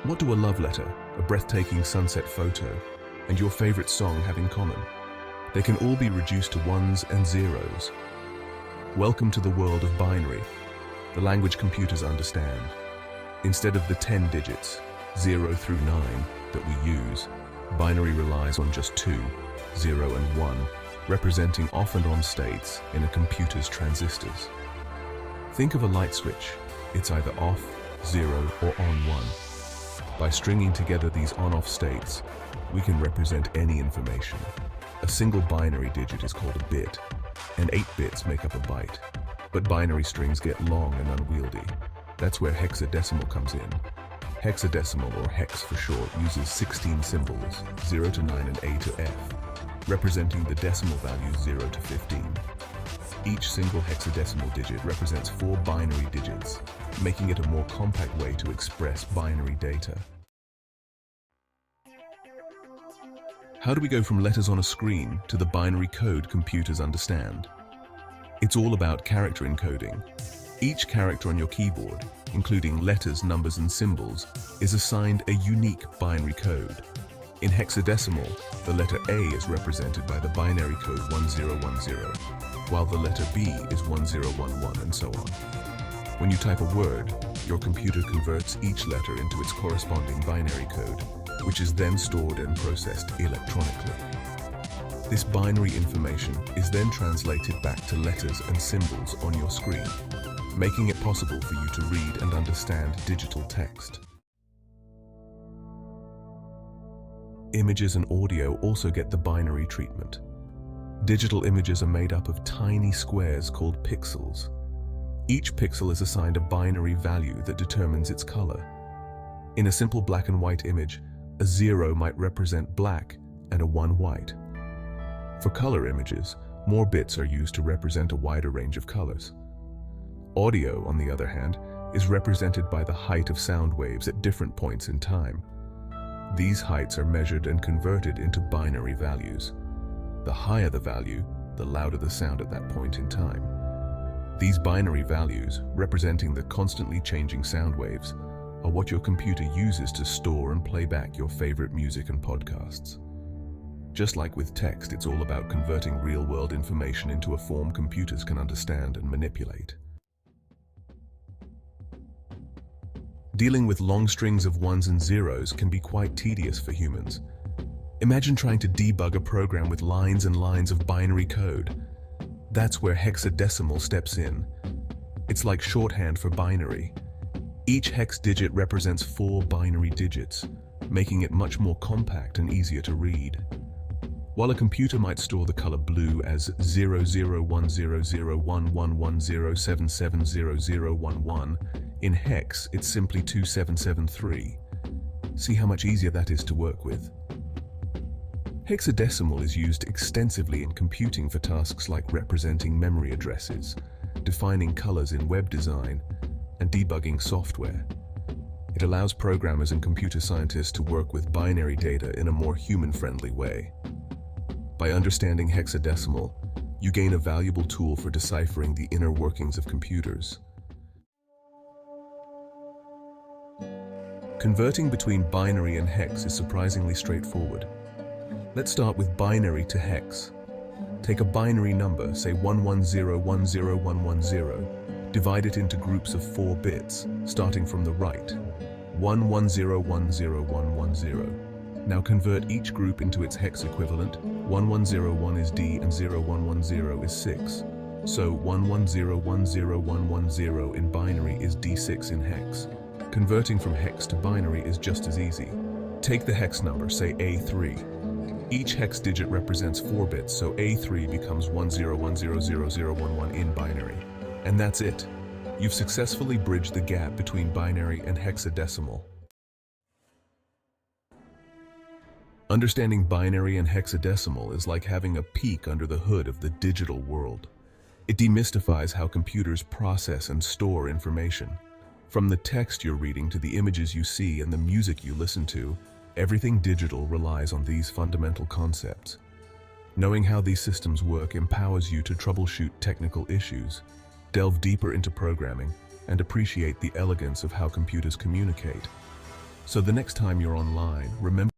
What do a love letter, a breathtaking sunset photo, and your favorite song have in common? They can all be reduced to ones and zeros. Welcome to the world of binary, the language computers understand. Instead of the 10 digits, 0 through 9, that we use, binary relies on just 2, 0 and 1, representing off and on states in a computer's transistors. Think of a light switch. It's either off, 0, or on 1. By stringing together these on-off states, we can represent any information. A single binary digit is called a bit, and 8 bits make up a byte. But binary strings get long and unwieldy. That's where hexadecimal comes in. Hexadecimal, or hex for short, uses 16 symbols, 0 to 9 and A to F, representing the decimal values 0 to 15. Each single hexadecimal digit represents 4 binary digits, making it a more compact way to express binary data. How do we go from letters on a screen to the binary code computers understand? It's all about character encoding. Each character on your keyboard, including letters, numbers, and symbols, is assigned a unique binary code. In hexadecimal, the letter A is represented by the binary code 1010, while the letter B is 1011, and so on. When you type a word, your computer converts each letter into its corresponding binary code, which is then stored and processed electronically. This binary information is then translated back to letters and symbols on your screen, making it possible for you to read and understand digital text. Images and audio also get the binary treatment. Digital images are made up of tiny squares called pixels. Each pixel is assigned a binary value that determines its color. In a simple black and white image, a 0 might represent black and a 1 white. For color images, more bits are used to represent a wider range of colors. Audio, on the other hand, is represented by the height of sound waves at different points in time. These heights are measured and converted into binary values. The higher the value, the louder the sound at that point in time. These binary values, representing the constantly changing sound waves, are what your computer uses to store and play back your favorite music and podcasts. Just like with text, it's all about converting real-world information into a form computers can understand and manipulate. Dealing with long strings of ones and zeros can be quite tedious for humans. Imagine trying to debug a program with lines and lines of binary code. That's where hexadecimal steps in. It's like shorthand for binary. Each hex digit represents 4 binary digits, making it much more compact and easier to read. While a computer might store the color blue as 0010011107700011, in hex it's simply 2773. See how much easier that is to work with. Hexadecimal is used extensively in computing for tasks like representing memory addresses, defining colors in web design, and debugging software. It allows programmers and computer scientists to work with binary data in a more human-friendly way. By understanding hexadecimal, you gain a valuable tool for deciphering the inner workings of computers. Converting between binary and hex is surprisingly straightforward. Let's start with binary to hex. Take a binary number, say 11010110, divide it into groups of 4 bits, starting from the right. 11010110. Now convert each group into its hex equivalent. 1101 is D and 0110 is 6. So 11010110 in binary is D6 in hex. Converting from hex to binary is just as easy. Take the hex number, say A3. Each hex digit represents 4 bits, so A3 becomes 10100011 in binary. And that's it. You've successfully bridged the gap between binary and hexadecimal. Understanding binary and hexadecimal is like having a peek under the hood of the digital world. It demystifies how computers process and store information. From the text you're reading to the images you see and the music you listen to, everything digital relies on these fundamental concepts. Knowing how these systems work empowers you to troubleshoot technical issues, delve deeper into programming, and appreciate the elegance of how computers communicate. So the next time you're online, remember